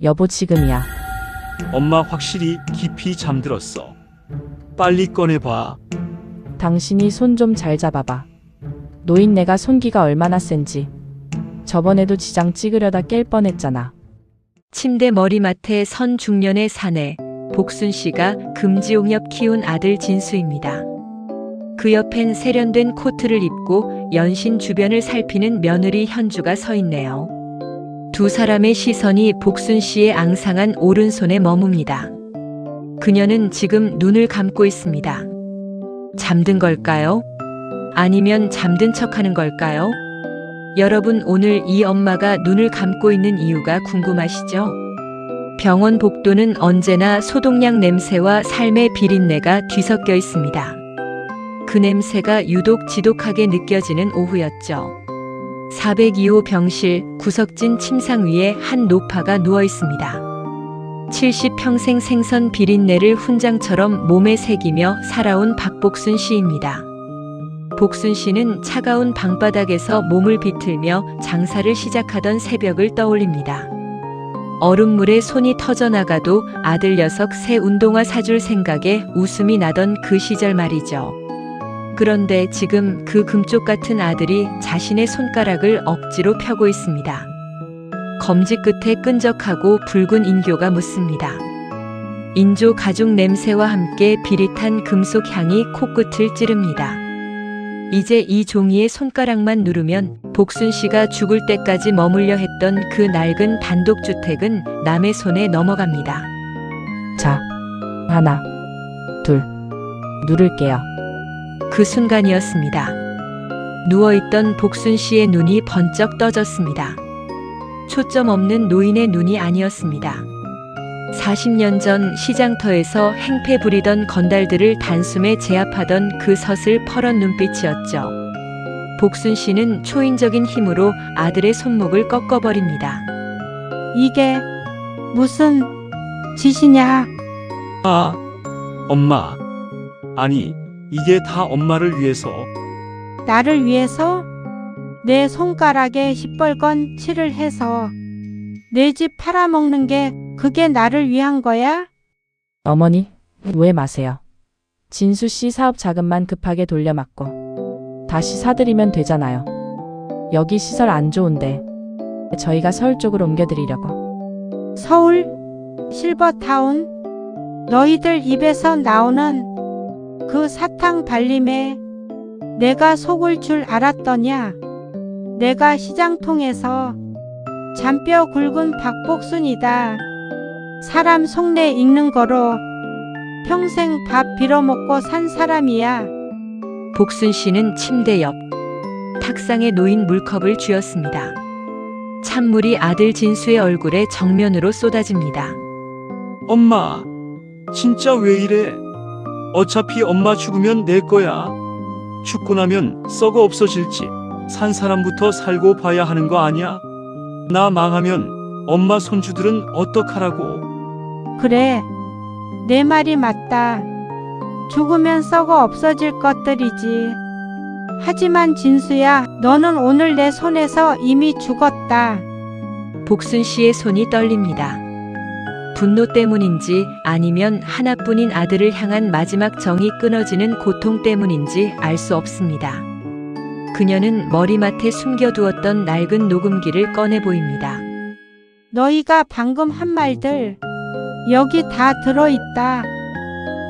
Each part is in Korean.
여보, 지금이야. 엄마 확실히 깊이 잠들었어. 빨리 꺼내봐. 당신이 손 좀 잘 잡아봐. 노인네가 손기가 얼마나 센지. 저번에도 지장 찍으려다 깰 뻔했잖아. 침대 머리맡에 선 중년의 사내, 복순 씨가 금지옥 옆 키운 아들 진수입니다. 그 옆엔 세련된 코트를 입고 연신 주변을 살피는 며느리 현주가 서 있네요. 두 사람의 시선이 복순 씨의 앙상한 오른손에 머뭅니다. 그녀는 지금 눈을 감고 있습니다. 잠든 걸까요? 아니면 잠든 척하는 걸까요? 여러분, 오늘 이 엄마가 눈을 감고 있는 이유가 궁금하시죠? 병원 복도는 언제나 소독약 냄새와 삶의 비린내가 뒤섞여 있습니다. 그 냄새가 유독 지독하게 느껴지는 오후였죠. 402호 병실 구석진 침상 위에 한 노파가 누워 있습니다. 70평생 생선 비린내를 훈장처럼 몸에 새기며 살아온 박복순 씨입니다. 복순 씨는 차가운 방바닥에서 몸을 비틀며 장사를 시작하던 새벽을 떠올립니다. 얼음물에 손이 터져나가도 아들 녀석 새 운동화 사줄 생각에 웃음이 나던 그 시절 말이죠. 그런데 지금 그 금쪽 같은 아들이 자신의 손가락을 억지로 펴고 있습니다. 검지 끝에 끈적하고 붉은 인교가 묻습니다. 인조 가죽 냄새와 함께 비릿한 금속 향이 코끝을 찌릅니다. 이제 이 종이의 손가락만 누르면 복순 씨가 죽을 때까지 머물려 했던 그 낡은 단독주택은 남의 손에 넘어갑니다. 자, 하나, 둘, 누를게요. 그 순간이었습니다. 누워있던 복순 씨의 눈이 번쩍 떠졌습니다. 초점 없는 노인의 눈이 아니었습니다. 40년 전 시장터에서 행패 부리던 건달들을 단숨에 제압하던 그 서슬 퍼런 눈빛이었죠. 복순 씨는 초인적인 힘으로 아들의 손목을 꺾어버립니다. 이게 무슨 짓이냐? 아, 엄마. 아니, 이게 다 엄마를 위해서. 나를 위해서? 내 손가락에 시뻘건 칠을 해서 내 집 팔아먹는 게 그게 나를 위한 거야? 어머니, 왜 마세요? 진수 씨 사업 자금만 급하게 돌려막고 다시 사드리면 되잖아요. 여기 시설 안 좋은데 저희가 서울 쪽으로 옮겨드리려고. 서울? 실버타운? 너희들 입에서 나오는 그 사탕 발림에 내가 속을 줄 알았더냐? 내가 시장통에서 잔뼈 굵은 박복순이다. 사람 속내 읽는 거로 평생 밥 빌어먹고 산 사람이야. 복순 씨는 침대 옆 탁상에 놓인 물컵을 쥐었습니다. 찬물이 아들 진수의 얼굴에 정면으로 쏟아집니다. 엄마, 진짜 왜 이래? 어차피 엄마 죽으면 내 거야. 죽고 나면 썩어 없어질지 산 사람부터 살고 봐야 하는 거 아니야? 나 망하면 엄마 손주들은 어떡하라고? 그래, 내 말이 맞다. 죽으면 썩어 없어질 것들이지. 하지만 진수야, 너는 오늘 내 손에서 이미 죽었다. 복순 씨의 손이 떨립니다. 분노 때문인지 아니면 하나뿐인 아들을 향한 마지막 정이 끊어지는 고통 때문인지 알 수 없습니다. 그녀는 머리맡에 숨겨두었던 낡은 녹음기를 꺼내 보입니다. 너희가 방금 한 말들 여기 다 들어있다.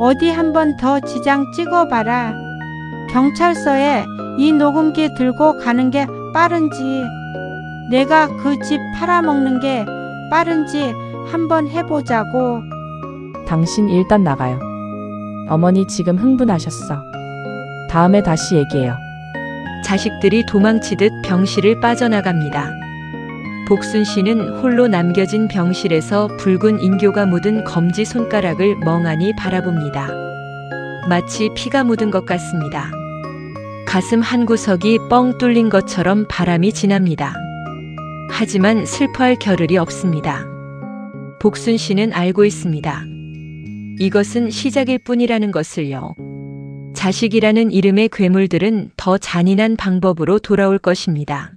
어디 한번 더 지장 찍어봐라. 경찰서에 이 녹음기 들고 가는 게 빠른지 내가 그 집 팔아먹는 게 빠른지 한번 해보자고. 당신 일단 나가요. 어머니 지금 흥분하셨어. 다음에 다시 얘기해요. 자식들이 도망치듯 병실을 빠져나갑니다. 복순 씨는 홀로 남겨진 병실에서 붉은 인교가 묻은 검지 손가락을 멍하니 바라봅니다. 마치 피가 묻은 것 같습니다. 가슴 한구석이 뻥 뚫린 것처럼 바람이 지납니다. 하지만 슬퍼할 겨를이 없습니다. 복순 씨는 알고 있습니다. 이것은 시작일 뿐이라는 것을요. 자식이라는 이름의 괴물들은 더 잔인한 방법으로 돌아올 것입니다.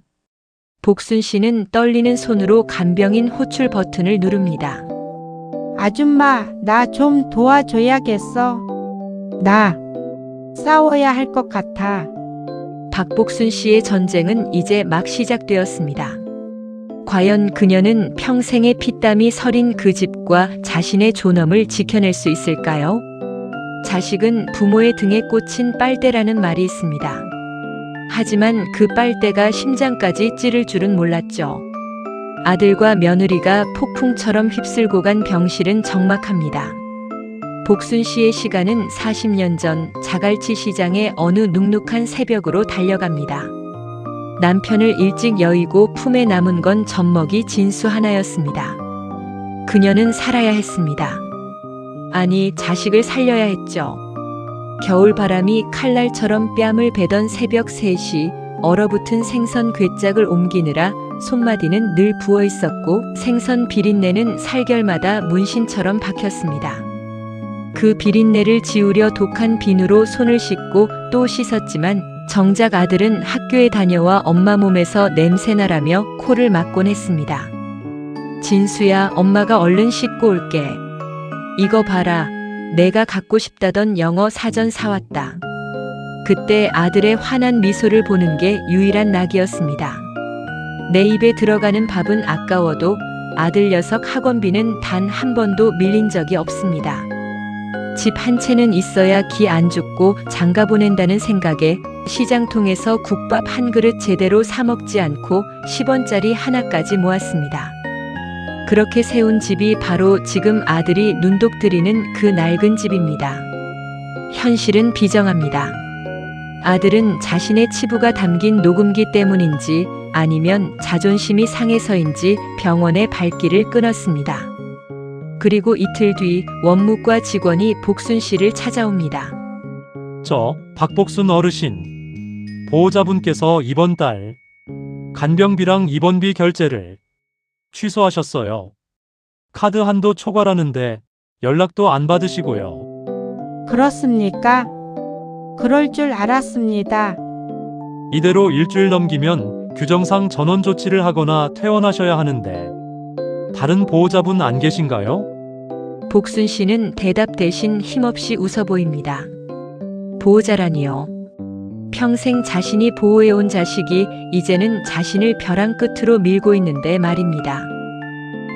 복순 씨는 떨리는 손으로 간병인 호출 버튼을 누릅니다. 아줌마, 나 좀 도와줘야겠어. 나 싸워야 할 것 같아. 박복순 씨의 전쟁은 이제 막 시작되었습니다. 과연 그녀는 평생의 피땀이 서린 그 집과 자신의 존엄을 지켜낼 수 있을까요? 자식은 부모의 등에 꽂힌 빨대라는 말이 있습니다. 하지만 그 빨대가 심장까지 찌를 줄은 몰랐죠. 아들과 며느리가 폭풍처럼 휩쓸고 간 병실은 적막합니다. 복순 씨의 시간은 40년 전 자갈치 시장의 어느 눅눅한 새벽으로 달려갑니다. 남편을 일찍 여의고 품에 남은 건 젖먹이 진수 하나였습니다. 그녀는 살아야 했습니다. 아니, 자식을 살려야 했죠. 겨울바람이 칼날처럼 뺨을 베던 새벽 3시, 얼어붙은 생선 괴짝을 옮기느라 손마디는 늘 부어 있었고 생선 비린내는 살결마다 문신처럼 박혔습니다. 그 비린내를 지우려 독한 비누로 손을 씻고 또 씻었지만 정작 아들은 학교에 다녀와 엄마 몸에서 냄새나라며 코를 막곤 했습니다. 진수야, 엄마가 얼른 씻고 올게. 이거 봐라. 내가 갖고 싶다던 영어 사전 사왔다. 그때 아들의 환한 미소를 보는 게 유일한 낙이었습니다. 내 입에 들어가는 밥은 아까워도 아들 녀석 학원비는 단 한 번도 밀린 적이 없습니다. 집 한 채는 있어야 기 안 죽고 장가 보낸다는 생각에 시장통에서 국밥 한 그릇 제대로 사 먹지 않고 10원짜리 하나까지 모았습니다. 그렇게 세운 집이 바로 지금 아들이 눈독 들이는 그 낡은 집입니다. 현실은 비정합니다. 아들은 자신의 치부가 담긴 녹음기 때문인지 아니면 자존심이 상해서인지 병원에 발길을 끊었습니다. 그리고 이틀 뒤 원무과 직원이 복순 씨를 찾아옵니다. 저 박복순 어르신, 보호자분께서 이번 달 간병비랑 입원비 결제를 취소하셨어요. 카드 한도 초과라는데 연락도 안 받으시고요. 그렇습니까? 그럴 줄 알았습니다. 이대로 일주일 넘기면 규정상 전원 조치를 하거나 퇴원하셔야 하는데 다른 보호자분 안 계신가요? 복순 씨는 대답 대신 힘없이 웃어 보입니다. 보호자라니요. 평생 자신이 보호해온 자식이 이제는 자신을 벼랑 끝으로 밀고 있는데 말입니다.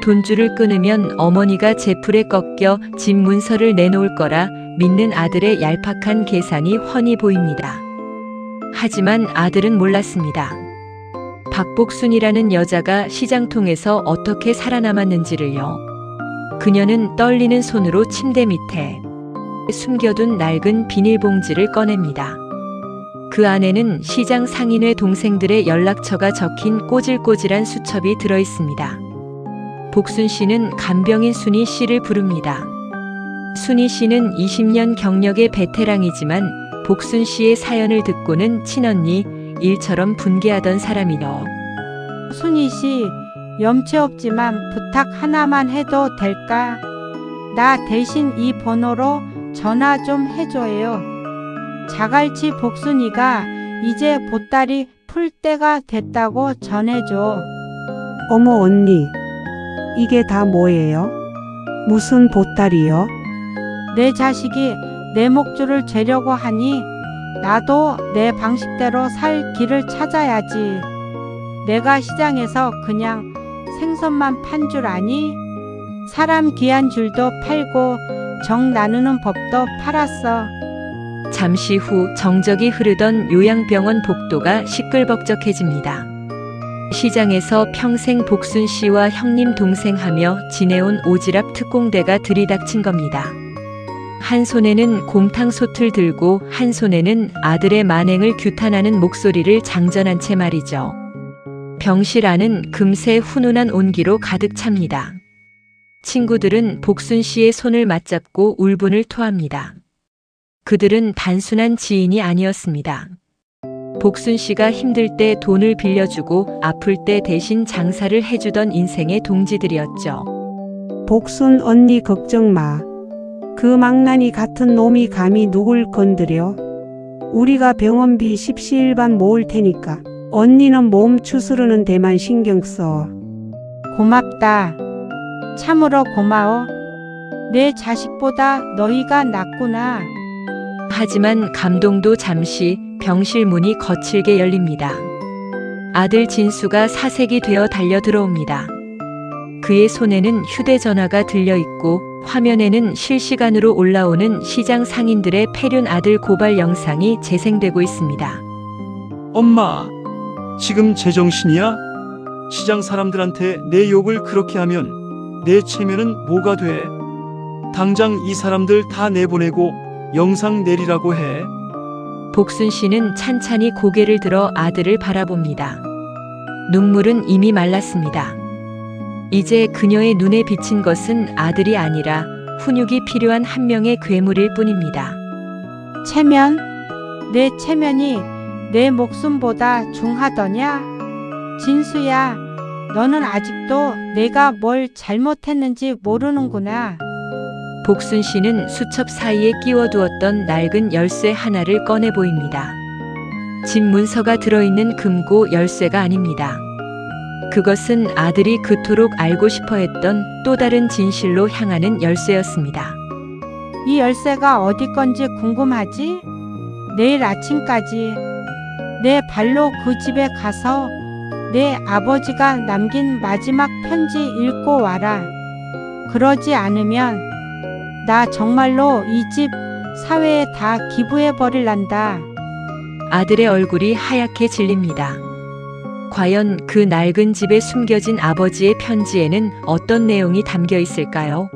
돈줄을 끊으면 어머니가 제풀에 꺾여 집 문서를 내놓을 거라 믿는 아들의 얄팍한 계산이 훤히 보입니다. 하지만 아들은 몰랐습니다. 박복순이라는 여자가 시장통에서 어떻게 살아남았는지를요. 그녀는 떨리는 손으로 침대 밑에 숨겨둔 낡은 비닐봉지를 꺼냅니다. 그 안에는 시장 상인회 동생들의 연락처가 적힌 꼬질꼬질한 수첩이 들어있습니다. 복순 씨는 간병인 순희 씨를 부릅니다. 순희 씨는 20년 경력의 베테랑이지만 복순 씨의 사연을 듣고는 친언니, 일처럼 분개하던 사람이요. 순희 씨, 염치 없지만 부탁 하나만 해도 될까? 나 대신 이 번호로 전화 좀 해줘요. 자갈치 복순이가 이제 보따리 풀 때가 됐다고 전해줘. 어머 언니, 이게 다 뭐예요? 무슨 보따리요? 내 자식이 내 목줄을 재려고 하니 나도 내 방식대로 살 길을 찾아야지. 내가 시장에서 그냥 생선만 판 줄 아니? 사람 귀한 줄도 팔고 정 나누는 법도 팔았어. 잠시 후 정적이 흐르던 요양병원 복도가 시끌벅적해집니다. 시장에서 평생 복순 씨와 형님 동생하며 지내온 오지랖 특공대가 들이닥친 겁니다. 한 손에는 곰탕 솥을 들고 한 손에는 아들의 만행을 규탄하는 목소리를 장전한 채 말이죠. 병실 안은 금세 훈훈한 온기로 가득 찹니다. 친구들은 복순 씨의 손을 맞잡고 울분을 토합니다. 그들은 단순한 지인이 아니었습니다. 복순 씨가 힘들 때 돈을 빌려주고 아플 때 대신 장사를 해주던 인생의 동지들이었죠. 복순 언니 걱정 마. 그 망나니 같은 놈이 감히 누굴 건드려? 우리가 병원비 십시일반 모을 테니까. 언니는 몸 추스르는 데만 신경 써. 고맙다. 참으로 고마워. 내 자식보다 너희가 낫구나. 하지만 감동도 잠시 병실 문이 거칠게 열립니다. 아들 진수가 사색이 되어 달려 들어옵니다. 그의 손에는 휴대전화가 들려 있고 화면에는 실시간으로 올라오는 시장 상인들의 폐륜 아들 고발 영상이 재생되고 있습니다. 엄마, 지금 제정신이야? 시장 사람들한테 내 욕을 그렇게 하면 내 체면은 뭐가 돼? 당장 이 사람들 다 내보내고 영상 내리라고 해. 복순 씨는 찬찬히 고개를 들어 아들을 바라봅니다. 눈물은 이미 말랐습니다. 이제 그녀의 눈에 비친 것은 아들이 아니라 훈육이 필요한 한 명의 괴물일 뿐입니다. 체면? 내 체면이 내 목숨보다 중하더냐? 진수야, 너는 아직도 내가 뭘 잘못했는지 모르는구나. 복순 씨는 수첩 사이에 끼워두었던 낡은 열쇠 하나를 꺼내 보입니다. 집 문서가 들어있는 금고 열쇠가 아닙니다. 그것은 아들이 그토록 알고 싶어 했던 또 다른 진실로 향하는 열쇠였습니다. 이 열쇠가 어디 건지 궁금하지? 내일 아침까지 내 발로 그 집에 가서 내 아버지가 남긴 마지막 편지 읽고 와라. 그러지 않으면 나 정말로 이 집 사회에 다 기부해 버릴란다. 아들의 얼굴이 하얗게 질립니다. 과연 그 낡은 집에 숨겨진 아버지의 편지에는 어떤 내용이 담겨 있을까요?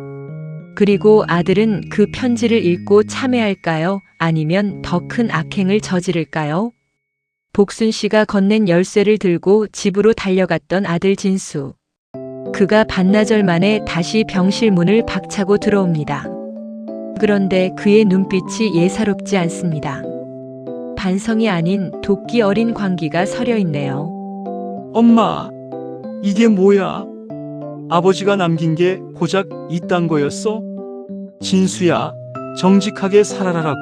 그리고 아들은 그 편지를 읽고 참회할까요? 아니면 더 큰 악행을 저지를까요? 복순 씨가 건넨 열쇠를 들고 집으로 달려갔던 아들 진수. 그가 반나절 만에 다시 병실 문을 박차고 들어옵니다. 그런데 그의 눈빛이 예사롭지 않습니다. 반성이 아닌 도끼 어린 광기가 서려 있네요. 엄마, 이게 뭐야? 아버지가 남긴 게 고작 이딴 거였어? 진수야, 정직하게 살아라라고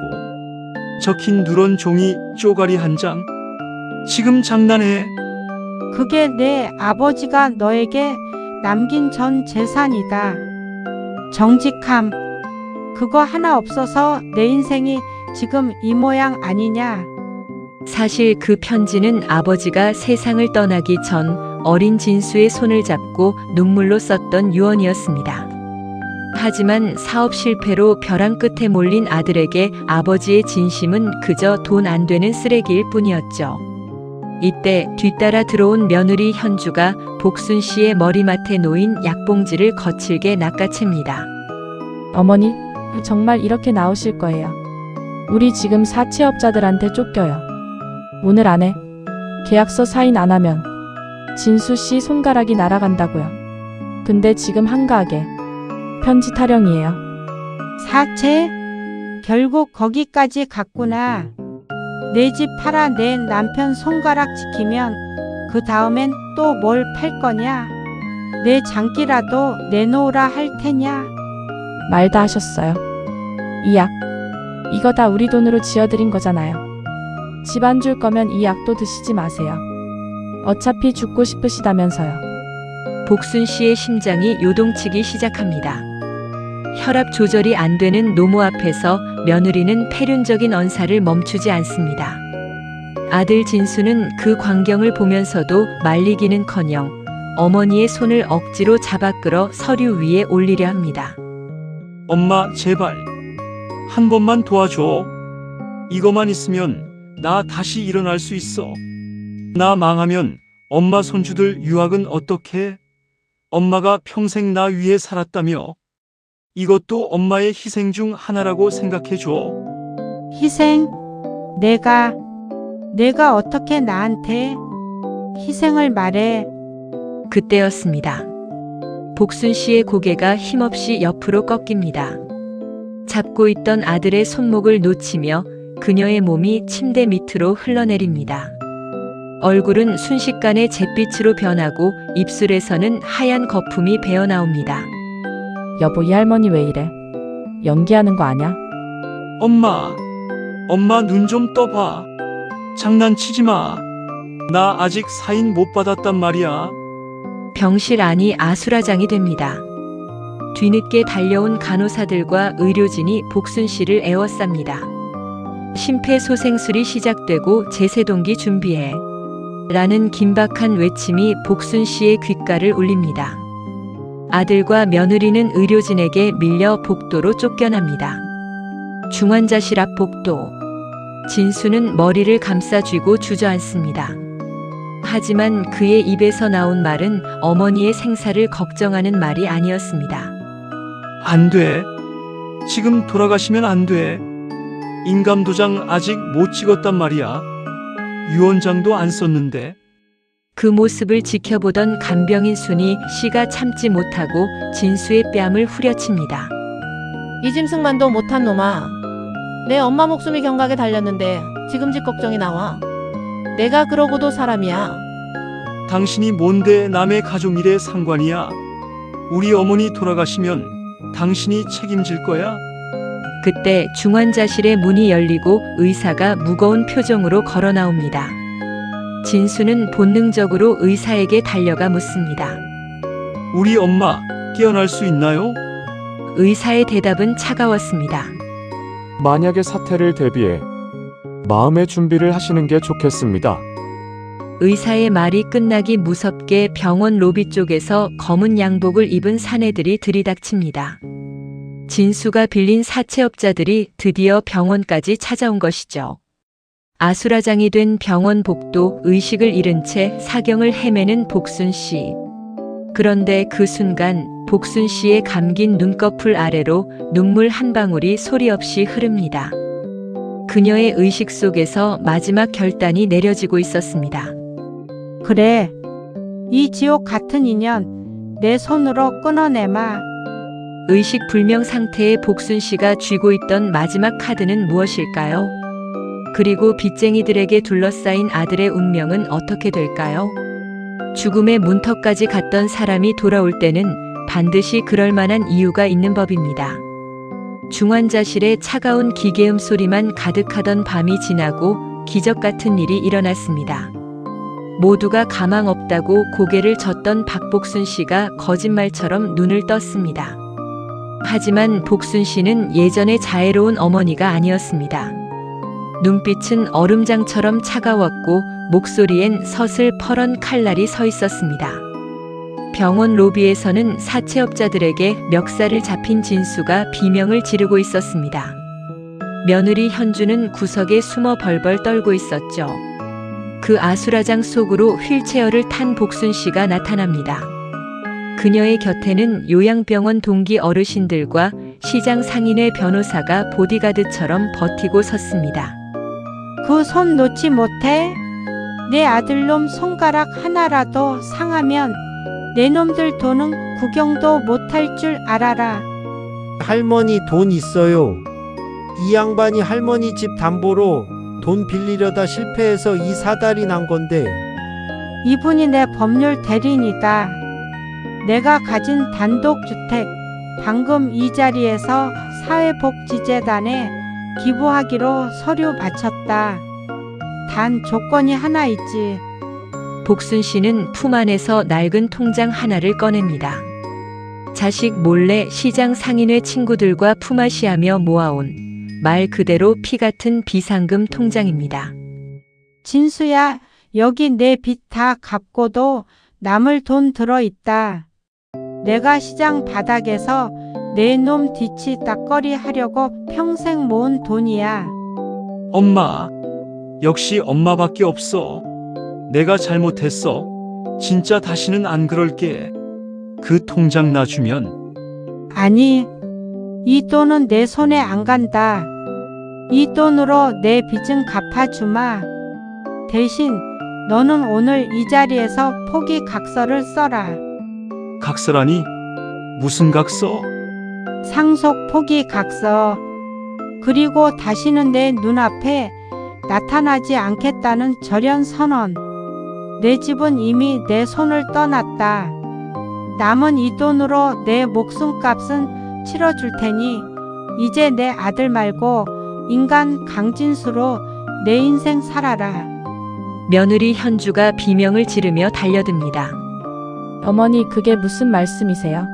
적힌 누런 종이 쪼가리 한 장? 지금 장난해? 그게 내 아버지가 너에게 남긴 전 재산이다. 정직함. 그거 하나 없어서 내 인생이 지금 이 모양 아니냐? 사실 그 편지는 아버지가 세상을 떠나기 전 어린 진수의 손을 잡고 눈물로 썼던 유언이었습니다. 하지만 사업 실패로 벼랑 끝에 몰린 아들에게 아버지의 진심은 그저 돈 안 되는 쓰레기일 뿐이었죠. 이때 뒤따라 들어온 며느리 현주가 복순 씨의 머리맡에 놓인 약봉지를 거칠게 낚아챕니다. 어머니, 정말 이렇게 나오실 거예요. 우리 지금 사채업자들한테 쫓겨요. 오늘 안에 계약서 사인 안 하면 진수 씨 손가락이 날아간다고요. 근데 지금 한가하게 편지 타령이에요. 사채? 결국 거기까지 갔구나. 내 집 팔아 내 남편 손가락 지키면 그 다음엔 또 뭘 팔 거냐? 내 장기라도 내놓으라 할 테냐? 말 다 하셨어요. 이 약, 이거 다 우리 돈으로 지어드린 거잖아요. 집 안 줄 거면 이 약도 드시지 마세요. 어차피 죽고 싶으시다면서요. 복순 씨의 심장이 요동치기 시작합니다. 혈압 조절이 안 되는 노모 앞에서 며느리는 폐륜적인 언사를 멈추지 않습니다. 아들 진수는 그 광경을 보면서도 말리기는커녕 어머니의 손을 억지로 잡아 끌어 서류 위에 올리려 합니다. 엄마, 제발. 한 번만 도와줘. 이거만 있으면 나 다시 일어날 수 있어. 나 망하면 엄마 손주들 유학은 어떡해? 엄마가 평생 나 위해 살았다며. 이것도 엄마의 희생 중 하나라고 생각해줘. 희생? 내가 어떻게 나한테 희생을 말해? 그때였습니다. 복순 씨의 고개가 힘없이 옆으로 꺾입니다. 잡고 있던 아들의 손목을 놓치며 그녀의 몸이 침대 밑으로 흘러내립니다. 얼굴은 순식간에 잿빛으로 변하고 입술에서는 하얀 거품이 배어나옵니다. 여보, 이 할머니 왜 이래? 연기하는 거 아냐? 엄마 눈 좀 떠봐. 장난치지 마. 나 아직 사인 못 받았단 말이야. 병실 안이 아수라장이 됩니다. 뒤늦게 달려온 간호사들과 의료진이 복순 씨를 에워쌉니다. 심폐소생술이 시작되고 제세동기 준비해 라는 긴박한 외침이 복순 씨의 귓가를 울립니다. 아들과 며느리는 의료진에게 밀려 복도로 쫓겨납니다. 중환자실 앞 복도. 진수는 머리를 감싸 쥐고 주저앉습니다. 하지만 그의 입에서 나온 말은 어머니의 생사를 걱정하는 말이 아니었습니다. 안 돼. 지금 돌아가시면 안 돼. 인감도장 아직 못 찍었단 말이야. 유언장도 안 썼는데. 그 모습을 지켜보던 간병인 순이 씨가 참지 못하고 진수의 뺨을 후려칩니다. 이 짐승만도 못한 놈아. 내 엄마 목숨이 경각에 달렸는데 지금 집 걱정이 나와. 내가 그러고도 사람이야. 당신이 뭔데 남의 가족 일에 상관이야. 우리 어머니 돌아가시면 당신이 책임질 거야. 그때 중환자실의 문이 열리고 의사가 무거운 표정으로 걸어 나옵니다. 진수는 본능적으로 의사에게 달려가 묻습니다. 우리 엄마 깨어날 수 있나요? 의사의 대답은 차가웠습니다. 만약의 사태를 대비해 마음의 준비를 하시는 게 좋겠습니다. 의사의 말이 끝나기 무섭게 병원 로비 쪽에서 검은 양복을 입은 사내들이 들이닥칩니다. 진수가 빌린 사채업자들이 드디어 병원까지 찾아온 것이죠. 아수라장이 된 병원 복도, 의식을 잃은 채 사경을 헤매는 복순 씨. 그런데 그 순간 복순 씨의 감긴 눈꺼풀 아래로 눈물 한 방울이 소리 없이 흐릅니다. 그녀의 의식 속에서 마지막 결단이 내려지고 있었습니다. 그래. 이 지옥 같은 인연 내 손으로 끊어내마. 의식 불명 상태의 복순 씨가 쥐고 있던 마지막 카드는 무엇일까요? 그리고 빚쟁이들에게 둘러싸인 아들의 운명은 어떻게 될까요? 죽음의 문턱까지 갔던 사람이 돌아올 때는 반드시 그럴 만한 이유가 있는 법입니다. 중환자실에 차가운 기계음 소리만 가득하던 밤이 지나고 기적 같은 일이 일어났습니다. 모두가 가망 없다고 고개를 젓던 박복순 씨가 거짓말처럼 눈을 떴습니다. 하지만 복순 씨는 예전의 자애로운 어머니가 아니었습니다. 눈빛은 얼음장처럼 차가웠고 목소리엔 서슬 퍼런 칼날이 서 있었습니다. 병원 로비에서는 사채업자들에게 멱살을 잡힌 진수가 비명을 지르고 있었습니다. 며느리 현주는 구석에 숨어 벌벌 떨고 있었죠. 그 아수라장 속으로 휠체어를 탄 복순 씨가 나타납니다. 그녀의 곁에는 요양병원 동기 어르신들과 시장 상인회 변호사가 보디가드처럼 버티고 섰습니다. 그 손 놓지 못해? 내 아들놈 손가락 하나라도 상하면 내 놈들 돈은 구경도 못할 줄 알아라. 할머니 돈 있어요. 이 양반이 할머니 집 담보로 돈 빌리려다 실패해서 이 사달이 난 건데. 이분이 내 법률 대리인이다. 내가 가진 단독주택 방금 이 자리에서 사회복지재단에 기부하기로 서류 마쳤다. 단 조건이 하나 있지. 복순 씨는 품 안에서 낡은 통장 하나를 꺼냅니다. 자식 몰래 시장 상인회 친구들과 품앗이하며 모아온 말 그대로 피 같은 비상금 통장입니다. 진수야, 여기 내 빚 다 갚고도 남을 돈 들어있다. 내가 시장 바닥에서 내 놈 뒤치 딱거리 하려고 평생 모은 돈이야. 엄마, 역시 엄마밖에 없어. 내가 잘못했어. 진짜 다시는 안 그럴게. 그 통장 놔주면. 아니, 이 돈은 내 손에 안 간다. 이 돈으로 내 빚은 갚아주마. 대신 너는 오늘 이 자리에서 포기 각서를 써라. 각서라니? 무슨 각서? 상속 포기 각서. 그리고 다시는 내 눈앞에 나타나지 않겠다는 절연 선언. 내 집은 이미 내 손을 떠났다. 남은 이 돈으로 내 목숨값은 치러줄 테니 이제 내 아들 말고 인간 강진수로 내 인생 살아라. 며느리 현주가 비명을 지르며 달려듭니다. 어머니, 그게 무슨 말씀이세요?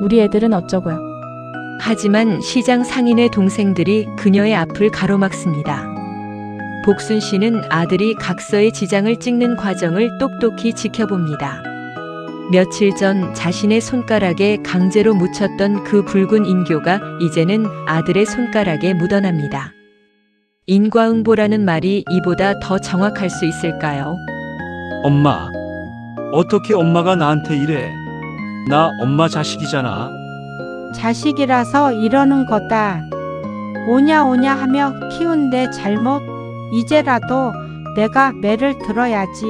우리 애들은 어쩌고요? 하지만 시장 상인의 동생들이 그녀의 앞을 가로막습니다. 복순 씨는 아들이 각서의 지장을 찍는 과정을 똑똑히 지켜봅니다. 며칠 전 자신의 손가락에 강제로 묻혔던 그 붉은 인교가 이제는 아들의 손가락에 묻어납니다. 인과응보라는 말이 이보다 더 정확할 수 있을까요? 엄마, 어떻게 엄마가 나한테 이래? 나 엄마 자식이잖아. 자식이라서 이러는 거다. 오냐 오냐 하며 키운 내 잘못. 이제라도 내가 매를 들어야지.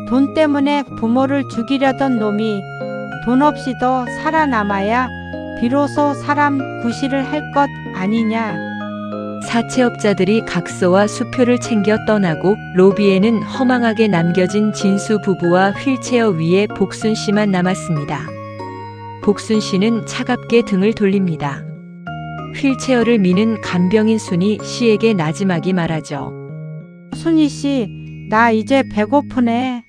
돈 때문에 부모를 죽이려던 놈이 돈 없이도 살아남아야 비로소 사람 구실을 할 것 아니냐. 사채업자들이 각서와 수표를 챙겨 떠나고 로비에는 허망하게 남겨진 진수 부부와 휠체어 위에 복순 씨만 남았습니다. 복순 씨는 차갑게 등을 돌립니다. 휠체어를 미는 간병인 순이 씨에게 나지막이 말하죠. 순이 씨, 나 이제 배고프네.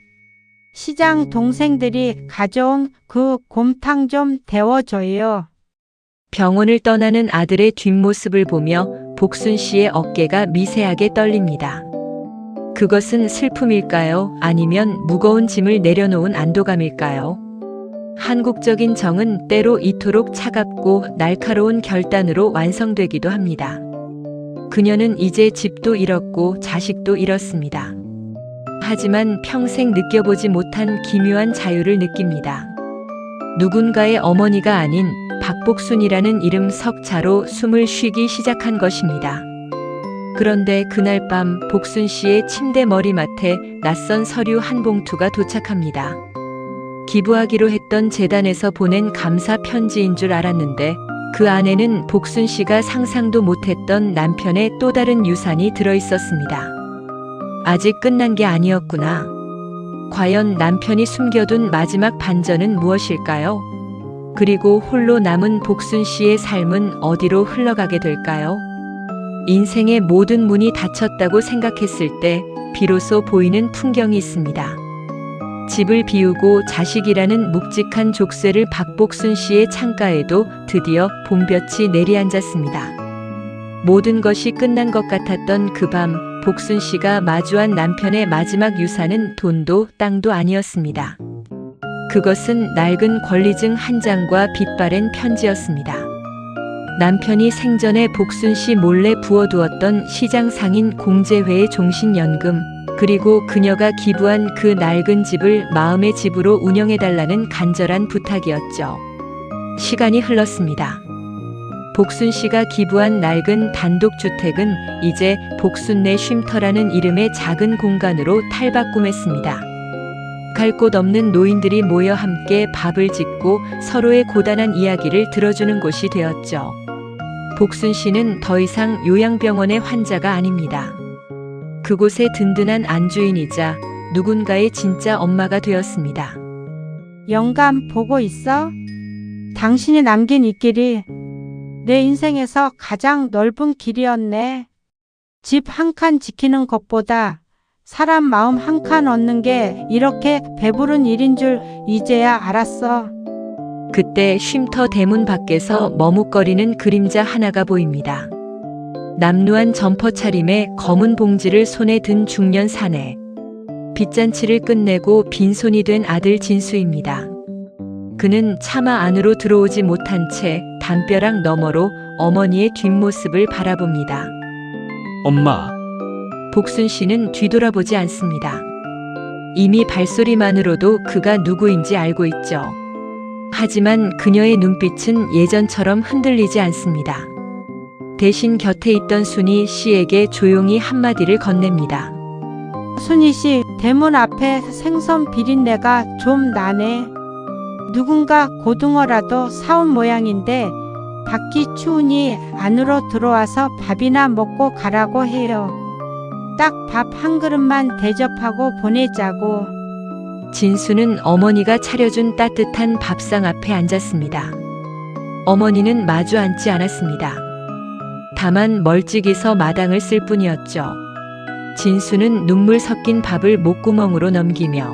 시장 동생들이 가져온 그 곰탕 좀 데워줘요. 병원을 떠나는 아들의 뒷모습을 보며 복순 씨의 어깨가 미세하게 떨립니다. 그것은 슬픔일까요? 아니면 무거운 짐을 내려놓은 안도감일까요? 한국적인 정은 때로 이토록 차갑고 날카로운 결단으로 완성되기도 합니다. 그녀는 이제 집도 잃었고 자식도 잃었습니다. 하지만 평생 느껴보지 못한 기묘한 자유를 느낍니다. 누군가의 어머니가 아닌 박복순이라는 이름 석자로 숨을 쉬기 시작한 것입니다. 그런데 그날 밤 복순 씨의 침대 머리맡에 낯선 서류 한 봉투가 도착합니다. 기부하기로 했던 재단에서 보낸 감사 편지인 줄 알았는데 그 안에는 복순 씨가 상상도 못했던 남편의 또 다른 유산이 들어 있었습니다. 아직 끝난 게 아니었구나. 과연 남편이 숨겨둔 마지막 반전은 무엇일까요? 그리고 홀로 남은 복순 씨의 삶은 어디로 흘러가게 될까요? 인생의 모든 문이 닫혔다고 생각했을 때 비로소 보이는 풍경이 있습니다. 집을 비우고 자식이라는 묵직한 족쇄를 박복순 씨의 창가에도 드디어 봄볕이 내리앉았습니다. 모든 것이 끝난 것 같았던 그 밤, 복순 씨가 마주한 남편의 마지막 유산은 돈도 땅도 아니었습니다. 그것은 낡은 권리증 한 장과 빛바랜 편지였습니다. 남편이 생전에 복순 씨 몰래 부어두었던 시장 상인 공제회의 종신연금, 그리고 그녀가 기부한 그 낡은 집을 마음의 집으로 운영해달라는 간절한 부탁이었죠. 시간이 흘렀습니다. 복순 씨가 기부한 낡은 단독주택은 이제 복순네 쉼터라는 이름의 작은 공간으로 탈바꿈했습니다. 갈 곳 없는 노인들이 모여 함께 밥을 짓고 서로의 고단한 이야기를 들어주는 곳이 되었죠. 복순 씨는 더 이상 요양병원의 환자가 아닙니다. 그곳의 든든한 안주인이자 누군가의 진짜 엄마가 되었습니다. 영감 보고 있어? 당신이 남긴 이 길이 내 인생에서 가장 넓은 길이었네. 집 한 칸 지키는 것보다 사람 마음 한 칸 얻는 게 이렇게 배부른 일인 줄 이제야 알았어. 그때 쉼터 대문 밖에서 머뭇거리는 그림자 하나가 보입니다. 남루한 점퍼 차림에 검은 봉지를 손에 든 중년 사내. 빚잔치를 끝내고 빈손이 된 아들 진수입니다. 그는 차마 안으로 들어오지 못한 채 담벼락 너머로 어머니의 뒷모습을 바라봅니다. 엄마, 복순 씨는 뒤돌아보지 않습니다. 이미 발소리만으로도 그가 누구인지 알고 있죠. 하지만 그녀의 눈빛은 예전처럼 흔들리지 않습니다. 대신 곁에 있던 순이 씨에게 조용히 한마디를 건넵니다. 순이 씨, 대문 앞에 생선 비린내가 좀 나네. 누군가 고등어라도 사온 모양인데 밖이 추우니 안으로 들어와서 밥이나 먹고 가라고 해요. 딱 밥 한 그릇만 대접하고 보내자고. 진수는 어머니가 차려준 따뜻한 밥상 앞에 앉았습니다. 어머니는 마주 앉지 않았습니다. 다만 멀찍이서 마당을 쓸 뿐이었죠. 진수는 눈물 섞인 밥을 목구멍으로 넘기며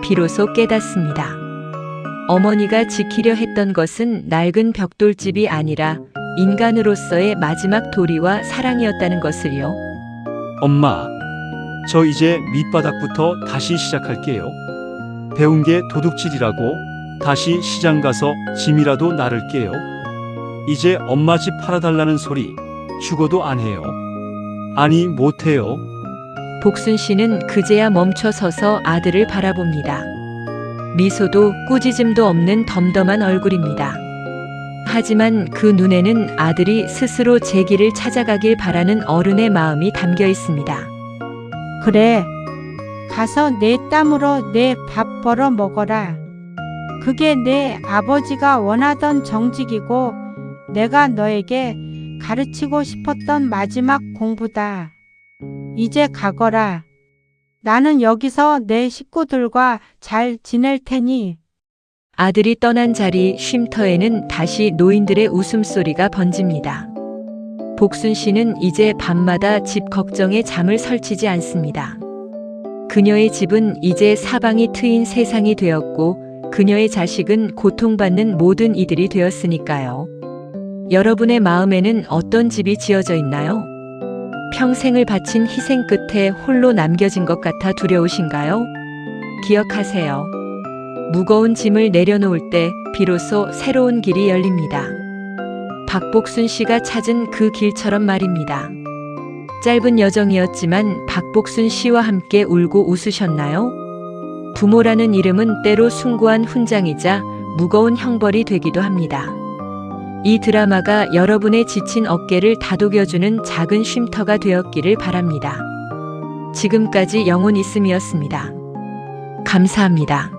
비로소 깨닫습니다. 어머니가 지키려 했던 것은 낡은 벽돌집이 아니라 인간으로서의 마지막 도리와 사랑이었다는 것을요. 엄마, 저 이제 밑바닥부터 다시 시작할게요. 배운 게 도둑질이라고 다시 시장 가서 짐이라도 나를게요. 이제 엄마 집 팔아달라는 소리 죽어도 안 해요. 아니, 못해요. 복순 씨는 그제야 멈춰 서서 아들을 바라봅니다. 미소도 꾸짖음도 없는 덤덤한 얼굴입니다. 하지만 그 눈에는 아들이 스스로 제 길을 찾아가길 바라는 어른의 마음이 담겨 있습니다. 그래. 가서 내 땀으로 내 밥 벌어 먹어라. 그게 내 아버지가 원하던 정직이고 내가 너에게 가르치고 싶었던 마지막 공부다. 이제 가거라. 나는 여기서 내 식구들과 잘 지낼 테니. 아들이 떠난 자리 쉼터에는 다시 노인들의 웃음소리가 번집니다. 복순 씨는 이제 밤마다 집 걱정에 잠을 설치지 않습니다. 그녀의 집은 이제 사방이 트인 세상이 되었고 그녀의 자식은 고통받는 모든 이들이 되었으니까요. 여러분의 마음에는 어떤 집이 지어져 있나요? 평생을 바친 희생 끝에 홀로 남겨진 것 같아 두려우신가요? 기억하세요. 무거운 짐을 내려놓을 때 비로소 새로운 길이 열립니다. 박복순 씨가 찾은 그 길처럼 말입니다. 짧은 여정이었지만 박복순 씨와 함께 울고 웃으셨나요? 부모라는 이름은 때로 숭고한 훈장이자 무거운 형벌이 되기도 합니다. 이 드라마가 여러분의 지친 어깨를 다독여주는 작은 쉼터가 되었기를 바랍니다. 지금까지 영혼 있음이었습니다. 감사합니다.